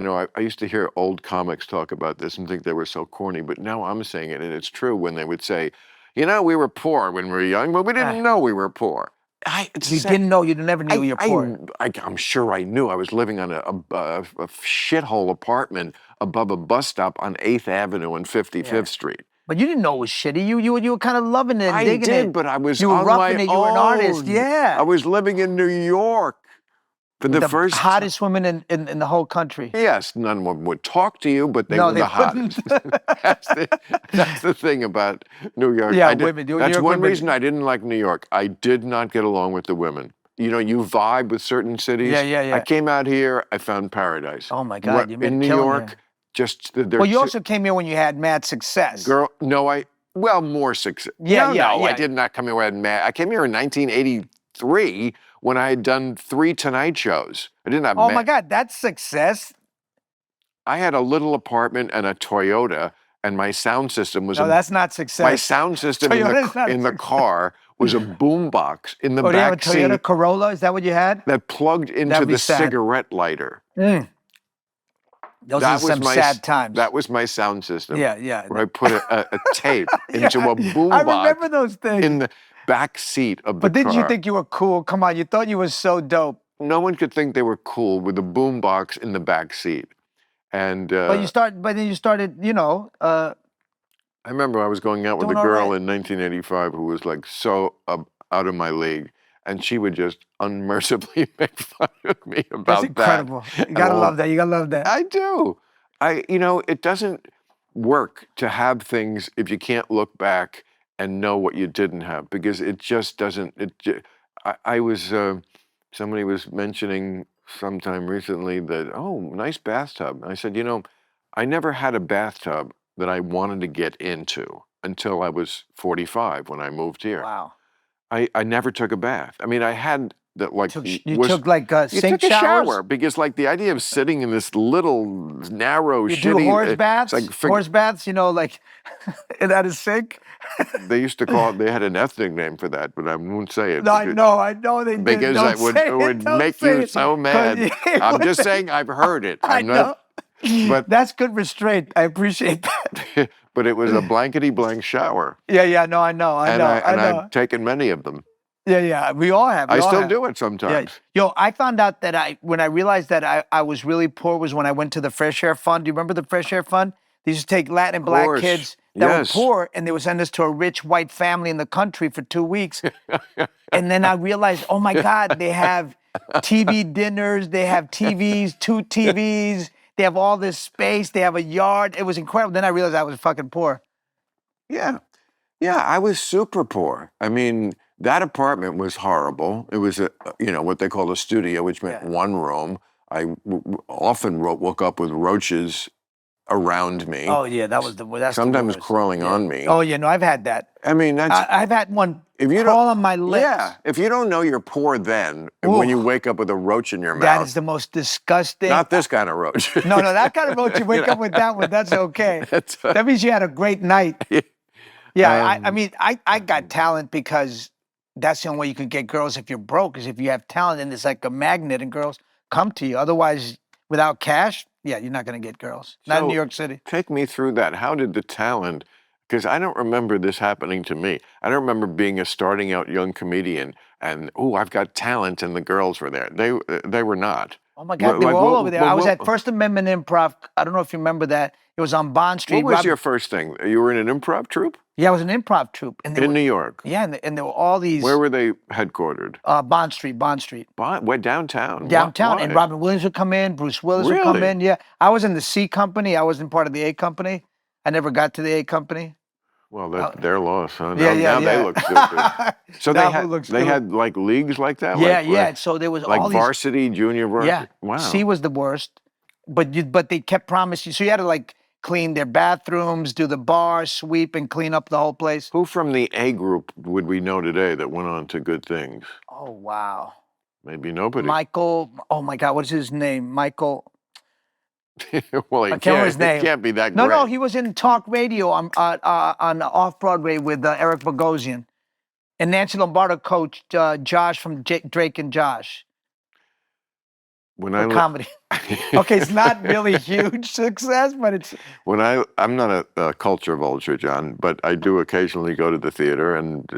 You know, I used to hear old comics talk about this and think they were so corny, but now I'm saying it, and it's true when they would say, you know, we were poor when we were young, but we didn't know we were poor. You didn't know, you never knew you were poor. I'm sure I knew. I was living on a shithole apartment above a bus stop on 8th Avenue and 55th Street. But you didn't know it was shitty. You were kind of loving it and digging it. I did, but I was you were on roughing my it. You were an artist. own. Yeah. I was living in New York for the first hottest women in the whole country. Yes, none would talk to you, but they were the hottest. that's the thing about New York. Yeah, women. That's one reason I didn't like New York. I did not get along with the women. You know, you vibe with certain cities. Yeah. I came out here, I found paradise. Oh my God, you made in New York. Just well, you also came here when you had mad success. More success. I did not come here when I had mad. I came here in 1983 when I had done 3 Tonight shows. I didn't have. Oh my God, that's success. I had a little apartment and a Toyota, and my sound system was. No, that's not success. My sound system in the car was a boom box in the back seat. Do you have a Toyota Corolla? Is that what you had? That plugged into the cigarette lighter. Those are some sad times. That was my sound system. Yeah. Where I put a tape into a boom box. I remember those things. In the back seat of the car. But didn't you think you were cool? Come on, you thought you were so dope. No one could think they were cool with a boom box in the back seat. And but then you started, you know. I remember I was going out with a girl in 1985 who was like so out of my league. And she would just unmercifully make fun of me about that. That's incredible. You gotta love that. You gotta love that. I do. You know, it doesn't work to have things if you can't look back and know what you didn't have, because it just doesn't. Somebody was mentioning sometime recently that, oh, nice bathtub. And I said, you know, I never had a bathtub that I wanted to get into until I was 45 when I moved here. Wow. I never took a bath. I mean, I had that like you took like sink showers? shower because like the idea of sitting in this little narrow you shitty do horse baths, like, horse baths, you know, like at a sink. They used to call it. They had an ethnic name for that, but I won't say it. No, I know they did. Because it would make you so mad. I'm just saying I've heard it. I know. But that's good restraint. I appreciate that. But it was a blankety blank shower. Yeah. No, I know. I've taken many of them. Yeah. We all have. I still do it sometimes. Yeah. Yo, I found out that when I realized that I was really poor was when I went to the Fresh Air Fund. Do you remember the Fresh Air Fund? They used to take Latin and black kids that were poor, and they would send us to a rich white family in the country for 2 weeks. And then I realized, oh my God, they have TV dinners, they have TVs, 2 TVs. They have all this space. They have a yard. It was incredible. Then I realized I was fucking poor. Yeah, I was super poor. I mean, that apartment was horrible. It was what they call a studio, which meant one room. I often woke up with roaches around me. Oh yeah, that's sometimes crawling on me. Oh yeah, no, I've had that. I mean, I've had one crawl on my lips. Yeah, if you don't know you're poor, then when you wake up with a roach in your mouth, that is the most disgusting. Not this kind of roach. No, that kind of roach. You wake up with that one. That's okay. That means you had a great night. Yeah, I mean, I got talent because that's the only way you can get girls if you're broke. Is if you have talent and it's like a magnet and girls come to you. Otherwise, without cash. Yeah, you're not going to get girls. Not in New York City. Take me through that. How did the talent, because I don't remember this happening to me. I don't remember being a starting out young comedian and, I've got talent, and the girls were there. They were not. Oh my God, they were all over there. I was at First Amendment Improv. I don't know if you remember that. It was on Bond Street. What was your first thing? You were in an improv troupe? Yeah, I was in an improv troupe. In New York? Yeah, and there were all these... Where were they headquartered? Bond Street. Where, downtown? Downtown. Why? And Robin Williams would come in, Bruce Willis would come in. Yeah, I was in the C Company. I wasn't part of the A Company. I never got to the A Company. Well, that's their loss, huh? Now they look stupid. So they had like leagues like that? Yeah. So there was like all varsity, junior varsity? Yeah. Wow. C was the worst. But they kept promising. So you had to like clean their bathrooms, do the bar, sweep, and clean up the whole place. Who from the A group would we know today that went on to good things? Oh, wow. Maybe nobody. Michael, oh my God, what's his name? Michael. Well, I can't remember his name. He can't be that great. No, he was in talk radio on Off-Broadway with Eric Bogosian. And Nancy Lombardo coached Josh from Drake and Josh. for comedy. Okay, it's not really huge success, but it's... I'm not a culture vulture, John, but I do occasionally go to the theater and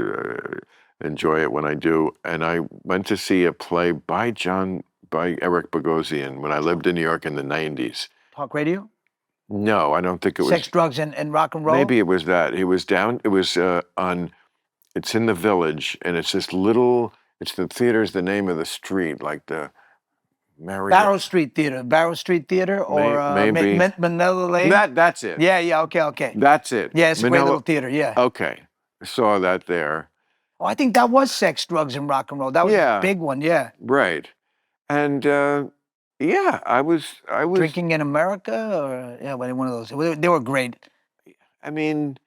enjoy it when I do. And I went to see a play by Eric Bogosian when I lived in New York in the 90s. Talk radio? No, I don't think it was. Sex, Drugs, and Rock and Roll? Maybe it was that. It was it's in the Village, and it's this little, the theater's the name of the street, like the Barrow Street Theater, or maybe. Manila Lane? That's it. Yeah, okay. That's it. Yeah, it's a great little theater, yeah. Okay, I saw that there. Oh, I think that was Sex, Drugs, and Rock and Roll. That was a big one, yeah. Right. And yeah, I was Drinking in America, or one of those. They were great. I mean...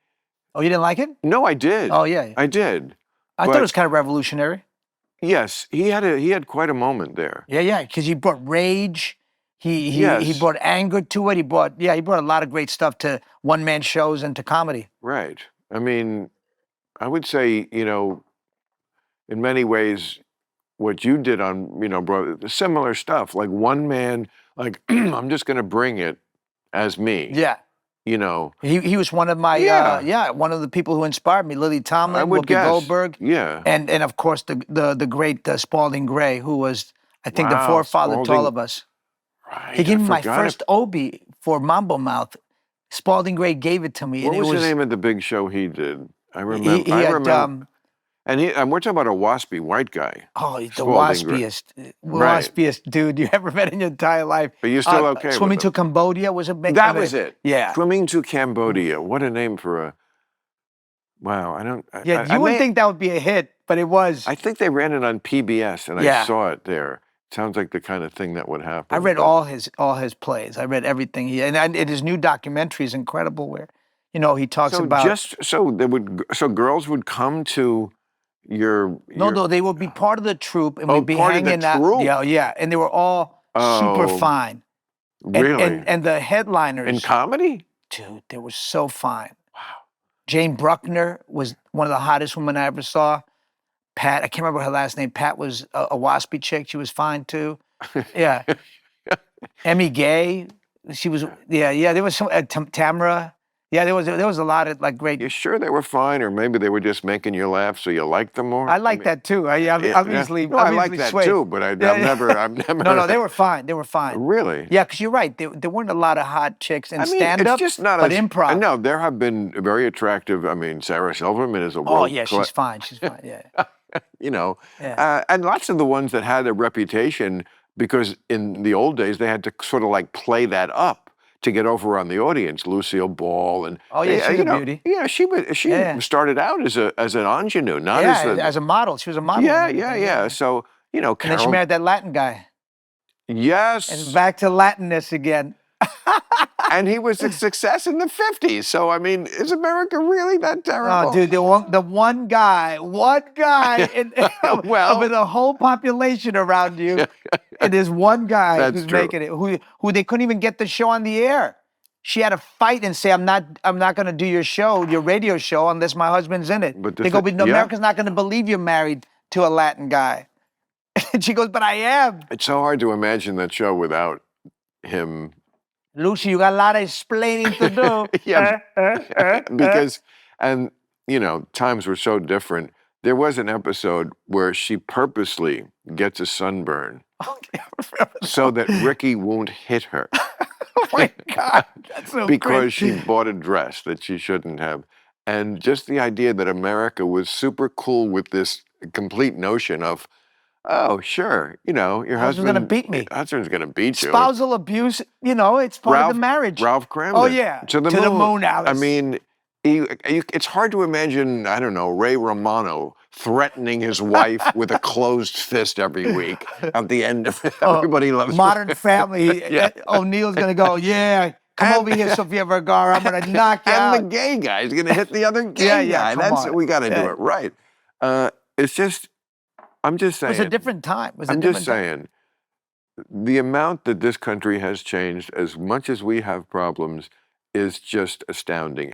Oh, you didn't like it? No, I did. Oh, yeah. I did. I thought it was kind of revolutionary. Yes, he had quite a moment there. Yeah, because he brought rage. He brought anger to it. He brought a lot of great stuff to one-man shows and to comedy. Right. I mean, I would say, in many ways, what you did on, similar stuff, like one man, like, I'm just going to bring it as me. Yeah. He was one of my one of the people who inspired me. Lily Tomlin, Whoopi Goldberg, and of course the great Spalding Gray, who was, I think, the forefather to all of us. Right. He gave me my first Obie for Mambo Mouth. Spalding Gray gave it to me. What was the name of the big show he did? I remember. And we're talking about a waspy white guy. Oh, the waspiest dude you ever met in your entire life. But you're still okay with Swimming to Cambodia was a big... That was it. Yeah. Swimming to Cambodia. What a name for a... Wow, you wouldn't think that would be a hit, but it was. I think they ran it on PBS, and I saw it there. Sounds like the kind of thing that would happen. I read all his plays. I read everything and his new documentary is incredible, where he talks about... So girls would come to... No, they would be part of the troupe, and we'd be hanging out. Yeah, and they were all super fine. Really? And the headliners in comedy, dude, they were so fine. Wow. Jane Bruckner was one of the hottest women I ever saw. Pat, I can't remember her last name. Pat was a waspy chick. She was fine too. Yeah. Emmy Gay, she was. Yeah. There was some Tamara. Yeah, there was a lot of great... You sure they were fine, or maybe they were just making you laugh so you liked them more? I like that too. I obviously like that too, but I've never... No, they were fine. They were fine. Really? Yeah, because you're right. There weren't a lot of hot chicks in stand-up, but improv. No, there have been very attractive... I mean, Sarah Silverman is a world... Oh, yeah, she's fine. She's fine, yeah. And lots of the ones that had a reputation, because in the old days, they had to sort of play that up to get over on the audience. Lucille Ball and she's a beauty. Yeah, she started out as an ingenue, not as a model. She was a model. Yeah. So and then she married that Latin guy. Yes. And back to Latinness again. And he was a success in the 50s. So I mean, is America really that terrible? Oh, dude, the one guy in over the whole population around you, and there's one guy who's making it, who they couldn't even get the show on the air. She had to fight and say, I'm not going to do your radio show, unless my husband's in it. But America's not going to believe you're married to a Latin guy. And she goes, but I am. It's so hard to imagine that show without him. Lucy, you got a lot of explaining to do. Yeah, because, and times were so different. There was an episode where she purposely gets a sunburn so that Ricky won't hit her. Oh my God, that's so because she bought a dress that she shouldn't have. And just the idea that America was super cool with this complete notion of, oh, sure, your husband's going to beat me. Your husband's going to beat you. Spousal abuse, it's part of the marriage. Ralph Kramden. Oh, yeah. To the moon, Alice. I mean, it's hard to imagine, I don't know, Ray Romano threatening his wife with a closed fist every week at the end of Everybody Loves Modern Family. O'Neill's going to go, come over here, Sofia Vergara. I'm going to knock you out. And the gay guy's going to hit the other gay guy. We got to do it right. It's just... I'm just saying. It was a different time. I'm just saying, the amount that this country has changed, as much as we have problems, is just astounding.